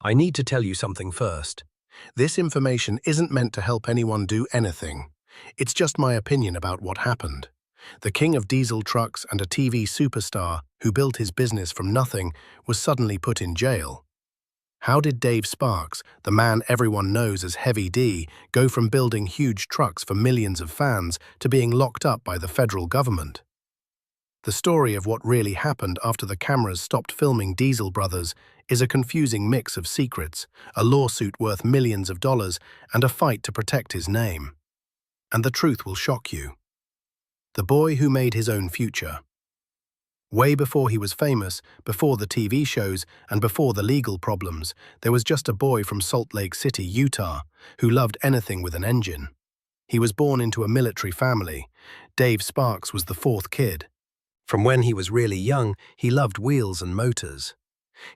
I need to tell you something first. This information isn't meant to help anyone do anything. It's just my opinion about what happened. The king of diesel trucks and a TV superstar who built his business from nothing was suddenly put in jail. How did Dave Sparks, the man everyone knows as Heavy D, go from building huge trucks for millions of fans to being locked up by the federal government? The story of what really happened after the cameras stopped filming Diesel Brothers is a confusing mix of secrets, a lawsuit worth millions of dollars, and a fight to protect his name. And the truth will shock you. The boy who made his own future. Way before he was famous, before the TV shows, and before the legal problems, there was just a boy from Salt Lake City, Utah, who loved anything with an engine. He was born into a military family. Dave Sparks was the fourth kid. From when he was really young, he loved wheels and motors.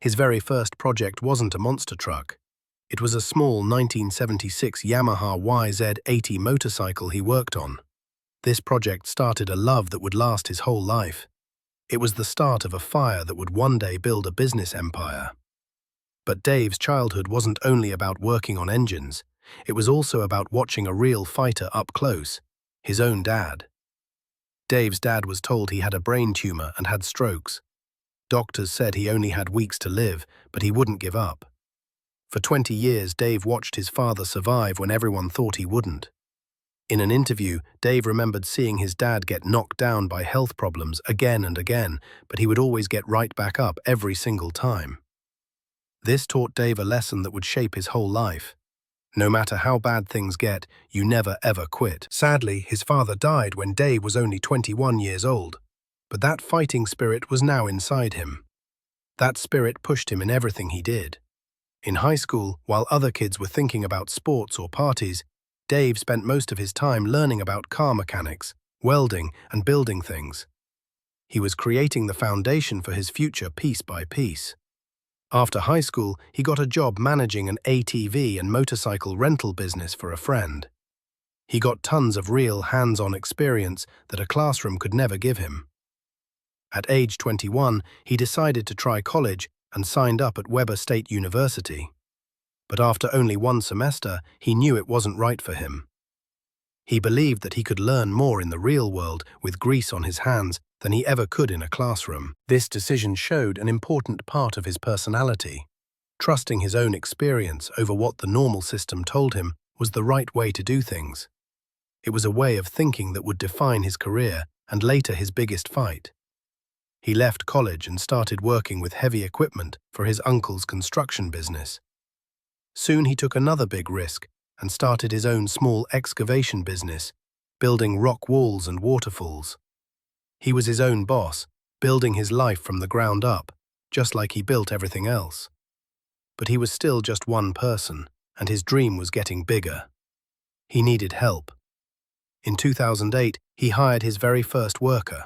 His very first project wasn't a monster truck. It was a small 1976 Yamaha YZ80 motorcycle he worked on. This project started a love that would last his whole life. It was the start of a fire that would one day build a business empire. But Dave's childhood wasn't only about working on engines. It was also about watching a real fighter up close, his own dad. Dave's dad was told he had a brain tumor and had strokes. Doctors said he only had weeks to live, but he wouldn't give up. For 20 years, Dave watched his father survive when everyone thought he wouldn't. In an interview, Dave remembered seeing his dad get knocked down by health problems again and again, but he would always get right back up every single time. This taught Dave a lesson that would shape his whole life. No matter how bad things get, you never ever quit. Sadly, his father died when Dave was only 21 years old, but that fighting spirit was now inside him. That spirit pushed him in everything he did. In high school, while other kids were thinking about sports or parties, Dave spent most of his time learning about car mechanics, welding, and building things. He was creating the foundation for his future piece by piece. After high school, he got a job managing an ATV and motorcycle rental business for a friend. He got tons of real hands-on experience that a classroom could never give him. At age 21, he decided to try college and signed up at Weber State University. But after only one semester, he knew it wasn't right for him. He believed that he could learn more in the real world with grease on his hands than he ever could in a classroom. This decision showed an important part of his personality. Trusting his own experience over what the normal system told him was the right way to do things. It was a way of thinking that would define his career and later his biggest fight. He left college and started working with heavy equipment for his uncle's construction business. Soon he took another big risk and started his own small excavation business, building rock walls and waterfalls. He was his own boss, building his life from the ground up, just like he built everything else. But he was still just one person, and his dream was getting bigger. He needed help. In 2008, he hired his very first worker.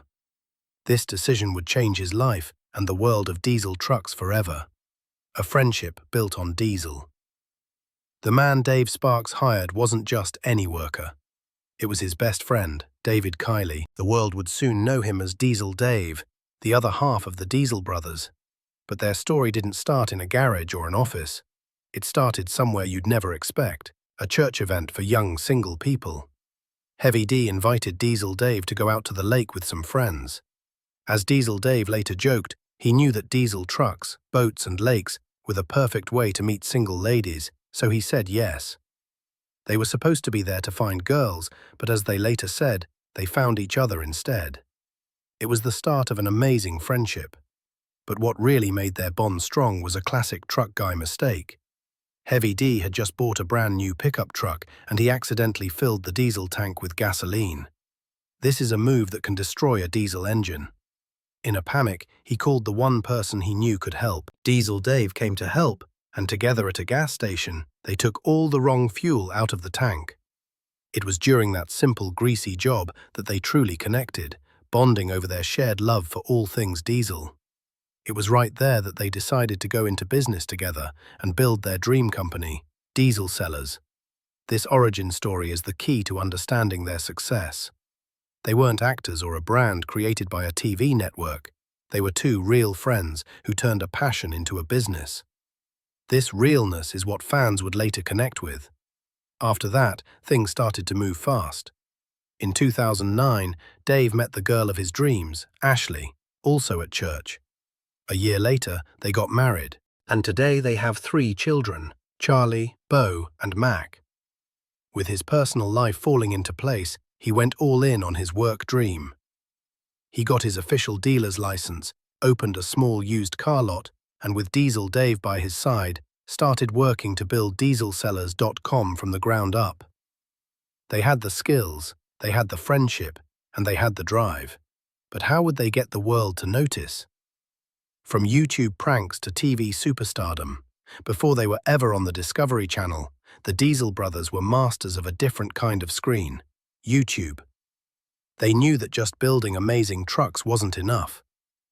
This decision would change his life and the world of diesel trucks forever. A friendship built on diesel. The man Dave Sparks hired wasn't just any worker. It was his best friend, David Kiley. The world would soon know him as Diesel Dave, the other half of the Diesel Brothers. But their story didn't start in a garage or an office. It started somewhere you'd never expect, a church event for young single people. Heavy D invited Diesel Dave to go out to the lake with some friends. As Diesel Dave later joked, he knew that diesel trucks, boats and lakes were the perfect way to meet single ladies, so he said yes. They were supposed to be there to find girls, but as they later said, they found each other instead. It was the start of an amazing friendship. But what really made their bond strong was a classic truck guy mistake. Heavy D had just bought a brand new pickup truck and he accidentally filled the diesel tank with gasoline. This is a move that can destroy a diesel engine. In a panic, he called the one person he knew could help. Diesel Dave came to help, and together at a gas station, they took all the wrong fuel out of the tank. It was during that simple, greasy job that they truly connected, bonding over their shared love for all things diesel. It was right there that they decided to go into business together and build their dream company, Diesel Sellers. This origin story is the key to understanding their success. They weren't actors or a brand created by a TV network. They were two real friends who turned a passion into a business. This realness is what fans would later connect with. After that, things started to move fast. In 2009, Dave met the girl of his dreams, Ashley, also at church. A year later, they got married, and today they have 3 children, Charlie, Beau, and Mac. With his personal life falling into place, he went all in on his work dream. He got his official dealer's license, opened a small used car lot, and with Diesel Dave by his side, started working to build dieselsellers.com from the ground up. They had the skills, they had the friendship, and they had the drive. But how would they get the world to notice? From YouTube pranks to TV superstardom, before they were ever on the Discovery Channel, the Diesel brothers were masters of a different kind of screen, YouTube. They knew that just building amazing trucks wasn't enough.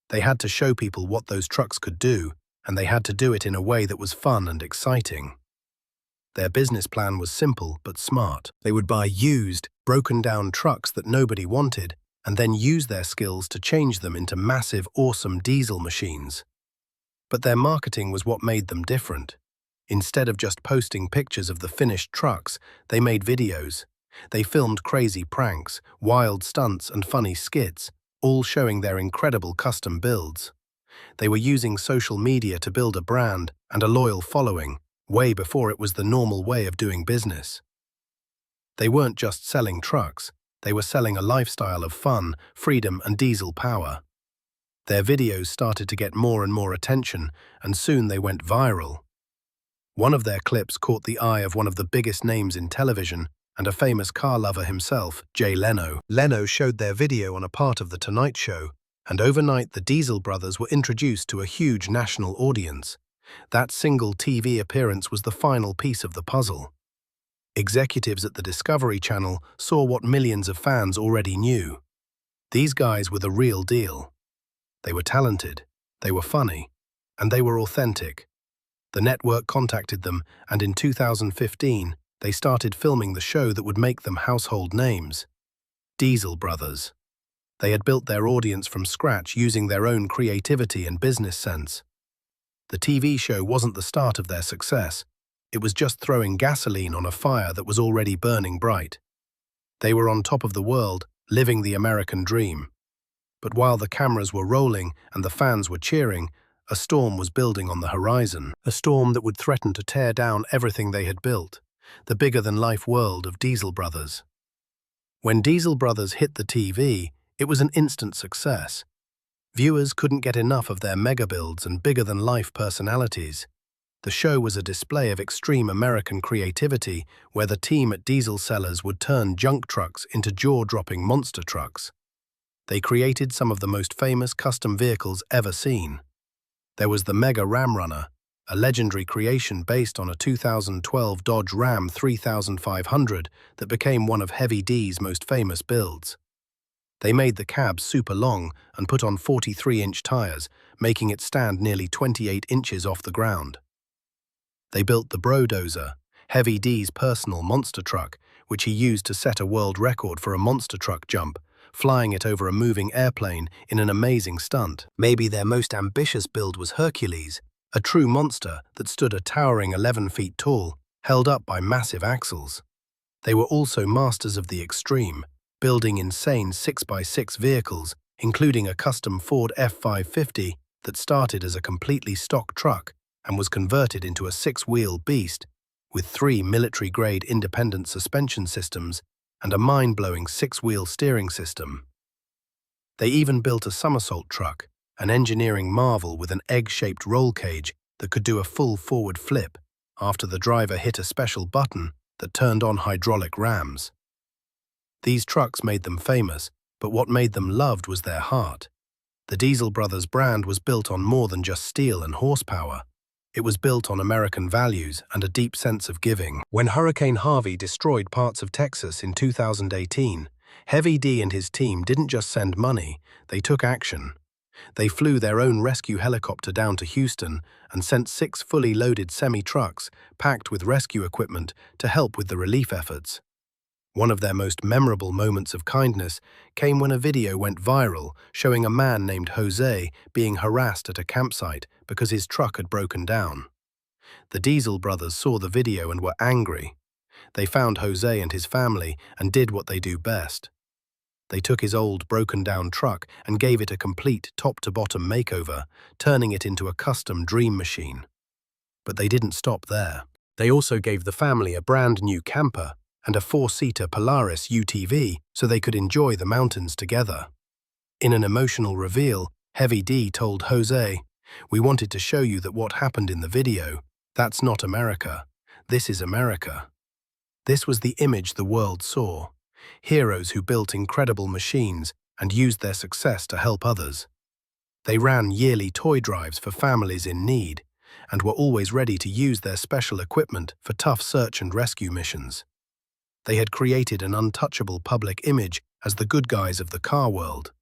They had to show people what those trucks could do, and they had to do it in a way that was fun and exciting. Their business plan was simple but smart. They would buy used, broken-down trucks that nobody wanted, and then use their skills to change them into massive, awesome diesel machines. But their marketing was what made them different. Instead of just posting pictures of the finished trucks, they made videos. They filmed crazy pranks, wild stunts, and funny skits, all showing their incredible custom builds. They were using social media to build a brand and a loyal following, way before it was the normal way of doing business. They weren't just selling trucks, they were selling a lifestyle of fun, freedom, and diesel power. Their videos started to get more and more attention, and soon they went viral. One of their clips caught the eye of one of the biggest names in television and a famous car lover himself, Jay Leno. Leno showed their video on a part of The Tonight Show, and overnight the Diesel brothers were introduced to a huge national audience. That single TV appearance was the final piece of the puzzle. Executives at the Discovery Channel saw what millions of fans already knew. These guys were the real deal. They were talented, they were funny, and they were authentic. The network contacted them, and in 2015, they started filming the show that would make them household names. Diesel Brothers. They had built their audience from scratch using their own creativity and business sense. The TV show wasn't the start of their success. It was just throwing gasoline on a fire that was already burning bright. They were on top of the world, living the American dream. But while the cameras were rolling and the fans were cheering, a storm was building on the horizon. A storm that would threaten to tear down everything they had built, the bigger-than-life world of Diesel Brothers. When Diesel Brothers hit the TV, it was an instant success. Viewers couldn't get enough of their mega builds and bigger-than-life personalities. The show was a display of extreme American creativity, where the team at Diesel Sellers would turn junk trucks into jaw-dropping monster trucks. They created some of the most famous custom vehicles ever seen. There was the Mega Ram Runner, a legendary creation based on a 2012 Dodge Ram 3500 that became one of Heavy D's most famous builds. They made the cab super long and put on 43-inch tires, making it stand nearly 28 inches off the ground. They built the Brodozer, Heavy D's personal monster truck, which he used to set a world record for a monster truck jump, flying it over a moving airplane in an amazing stunt. Maybe their most ambitious build was Hercules, a true monster that stood a towering 11 feet tall, held up by massive axles. They were also masters of the extreme, building insane 6x6 vehicles, including a custom Ford F550 that started as a completely stock truck and was converted into a 6-wheel beast with 3 military-grade independent suspension systems and a mind-blowing 6-wheel steering system. They even built a somersault truck, an engineering marvel with an egg-shaped roll cage that could do a full forward flip after the driver hit a special button that turned on hydraulic rams. These trucks made them famous, but what made them loved was their heart. The Diesel Brothers brand was built on more than just steel and horsepower. It was built on American values and a deep sense of giving. When Hurricane Harvey destroyed parts of Texas in 2018, Heavy D and his team didn't just send money, they took action. They flew their own rescue helicopter down to Houston and sent 6 fully loaded semi-trucks packed with rescue equipment to help with the relief efforts. One of their most memorable moments of kindness came when a video went viral showing a man named Jose being harassed at a campsite because his truck had broken down. The Diesel brothers saw the video and were angry. They found Jose and his family and did what they do best. They took his old, broken-down truck and gave it a complete top-to-bottom makeover, turning it into a custom dream machine. But they didn't stop there. They also gave the family a brand-new camper and a 4-seater Polaris UTV so they could enjoy the mountains together. In an emotional reveal, Heavy D told Jose, "We wanted to show you that what happened in the video, that's not America. This is America." This was the image the world saw. Heroes who built incredible machines and used their success to help others. They ran yearly toy drives for families in need and were always ready to use their special equipment for tough search and rescue missions. They had created an untouchable public image as the good guys of the car world.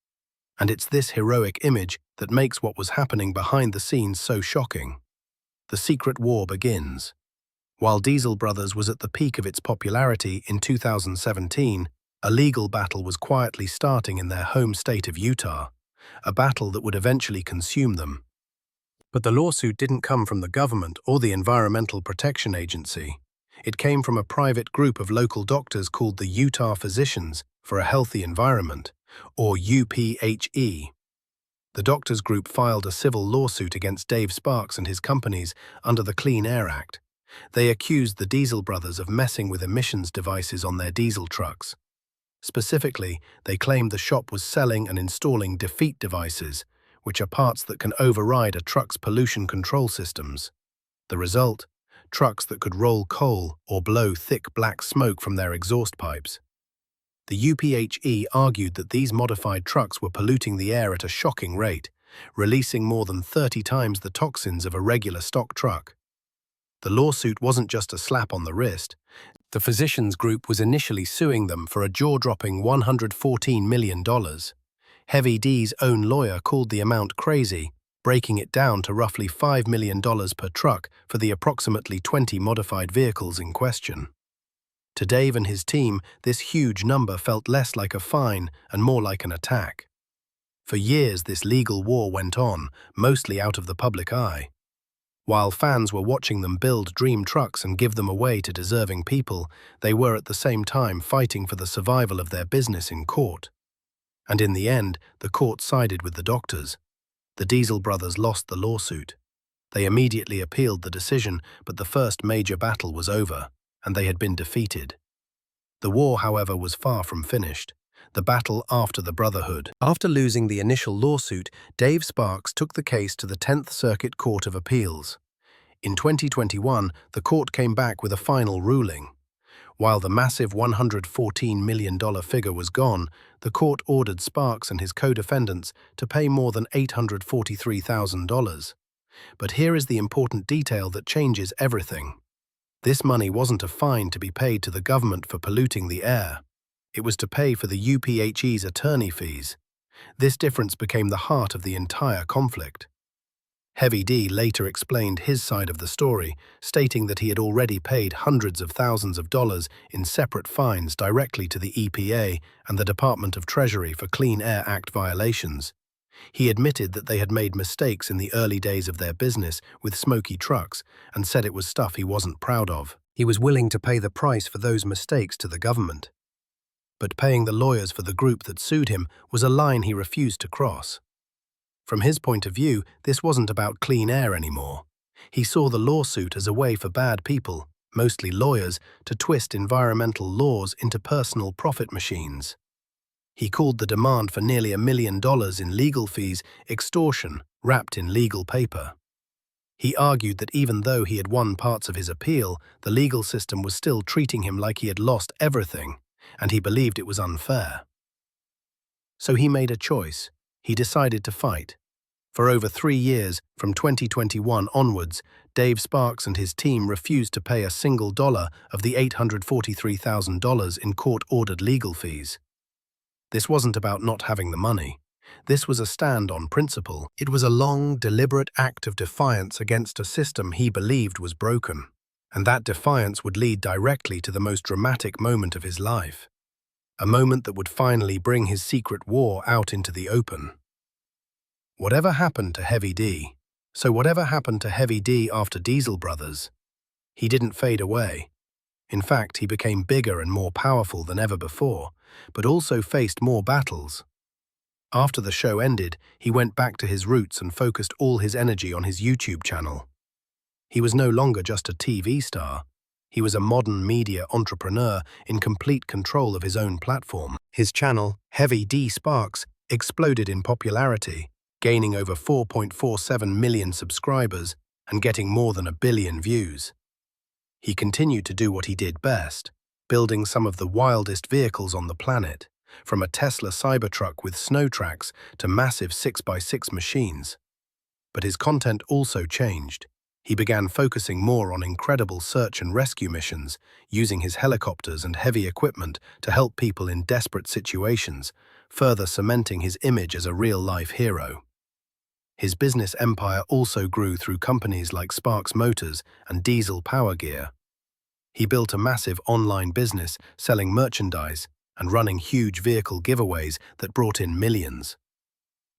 And it's this heroic image that makes what was happening behind the scenes so shocking. The secret war begins. While Diesel Brothers was at the peak of its popularity in 2017, a legal battle was quietly starting in their home state of Utah, a battle that would eventually consume them. But the lawsuit didn't come from the government or the Environmental Protection Agency. It came from a private group of local doctors called the Utah Physicians for a Healthy Environment, or UPHE. The doctors group filed a civil lawsuit against Dave Sparks and his companies under the Clean Air Act. They accused the Diesel brothers of messing with emissions devices on their diesel trucks. Specifically, they claimed the shop was selling and installing defeat devices, which are parts that can override a truck's pollution control systems. The result? Trucks that could roll coal or blow thick black smoke from their exhaust pipes. The UPHE argued that these modified trucks were polluting the air at a shocking rate, releasing more than 30 times the toxins of a regular stock truck. The lawsuit wasn't just a slap on the wrist. The physicians group was initially suing them for a jaw-dropping $114 million. Heavy D's own lawyer called the amount crazy, breaking it down to roughly $5 million per truck for the approximately 20 modified vehicles in question. To Dave and his team, this huge number felt less like a fine and more like an attack. For years, this legal war went on, mostly out of the public eye. While fans were watching them build dream trucks and give them away to deserving people, they were at the same time fighting for the survival of their business in court. And in the end, the court sided with the doctors. The Diesel brothers lost the lawsuit. They immediately appealed the decision, but the first major battle was over, and they had been defeated. The war, however, was far from finished. The battle after the Brotherhood. After losing the initial lawsuit, Dave Sparks took the case to the 10th Circuit Court of Appeals. In 2021, the court came back with a final ruling. While the massive $114 million figure was gone, the court ordered Sparks and his co-defendants to pay more than $843,000. But here is the important detail that changes everything. This money wasn't a fine to be paid to the government for polluting the air. It was to pay for the UPHE's attorney fees. This difference became the heart of the entire conflict. Heavy D later explained his side of the story, stating that he had already paid hundreds of thousands of dollars in separate fines directly to the EPA and the Department of Treasury for Clean Air Act violations. He admitted that they had made mistakes in the early days of their business with smoky trucks and said it was stuff he wasn't proud of. He was willing to pay the price for those mistakes to the government. But paying the lawyers for the group that sued him was a line he refused to cross. From his point of view, this wasn't about clean air anymore. He saw the lawsuit as a way for bad people, mostly lawyers, to twist environmental laws into personal profit machines. He called the demand for nearly $1 million in legal fees extortion wrapped in legal paper. He argued that even though he had won parts of his appeal, the legal system was still treating him like he had lost everything, and he believed it was unfair. So he made a choice. He decided to fight. For over 3 years, from 2021 onwards, Dave Sparks and his team refused to pay a single dollar of the $843,000 in court-ordered legal fees. This wasn't about not having the money. This was a stand on principle. It was a long, deliberate act of defiance against a system he believed was broken. And that defiance would lead directly to the most dramatic moment of his life. A moment that would finally bring his secret war out into the open. Whatever happened to Heavy D? So whatever happened to Heavy D after Diesel Brothers? He didn't fade away. In fact, he became bigger and more powerful than ever before, but also faced more battles. After the show ended, he went back to his roots and focused all his energy on his YouTube channel. He was no longer just a TV star. He was a modern media entrepreneur in complete control of his own platform. His channel, Heavy D Sparks, exploded in popularity, gaining over 4.47 million subscribers and getting more than 1 billion views. He continued to do what he did best, building some of the wildest vehicles on the planet, from a Tesla Cybertruck with snow tracks to massive 6x6 machines. But his content also changed. He began focusing more on incredible search and rescue missions, using his helicopters and heavy equipment to help people in desperate situations, further cementing his image as a real-life hero. His business empire also grew through companies like Sparks Motors and Diesel Power Gear. He built a massive online business selling merchandise and running huge vehicle giveaways that brought in millions.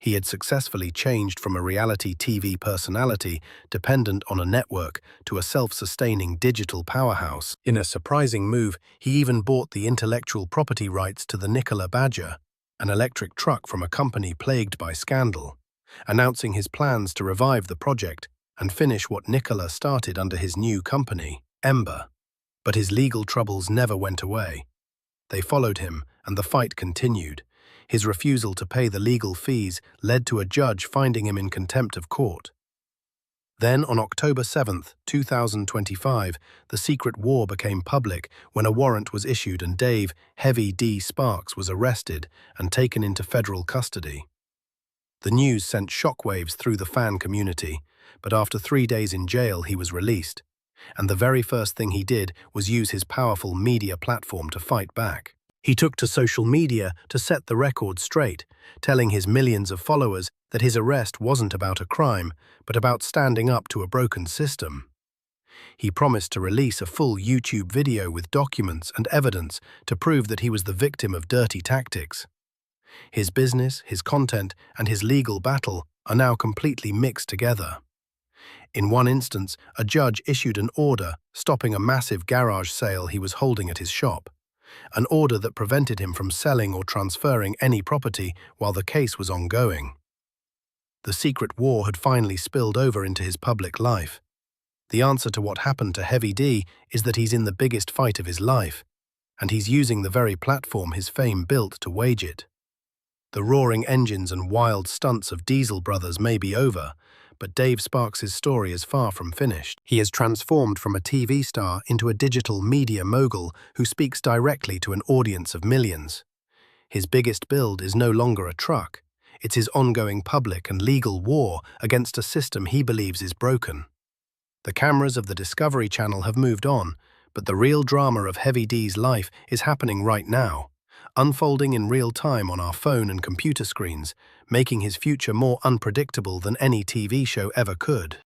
He had successfully changed from a reality TV personality dependent on a network to a self-sustaining digital powerhouse. In a surprising move, he even bought the intellectual property rights to the Nikola Badger, an electric truck from a company plagued by scandal, announcing his plans to revive the project and finish what Nikola started under his new company, Ember. But his legal troubles never went away. They followed him, and the fight continued. His refusal to pay the legal fees led to a judge finding him in contempt of court. Then, on October 7, 2025, the secret war became public when a warrant was issued and Dave Heavy D Sparks was arrested and taken into federal custody. The news sent shockwaves through the fan community, but after 3 days in jail he was released, and the very first thing he did was use his powerful media platform to fight back. He took to social media to set the record straight, telling his millions of followers that his arrest wasn't about a crime, but about standing up to a broken system. He promised to release a full YouTube video with documents and evidence to prove that he was the victim of dirty tactics. His business, his content, and his legal battle are now completely mixed together. In one instance, a judge issued an order stopping a massive garage sale he was holding at his shop, an order that prevented him from selling or transferring any property while the case was ongoing. The secret war had finally spilled over into his public life. The answer to what happened to Heavy D is that he's in the biggest fight of his life, and he's using the very platform his fame built to wage it. The roaring engines and wild stunts of Diesel Brothers may be over, but Dave Sparks' story is far from finished. He has transformed from a TV star into a digital media mogul who speaks directly to an audience of millions. His biggest build is no longer a truck. It's his ongoing public and legal war against a system he believes is broken. The cameras of the Discovery Channel have moved on, but the real drama of Heavy D's life is happening right now, unfolding in real time on our phone and computer screens, making his future more unpredictable than any TV show ever could.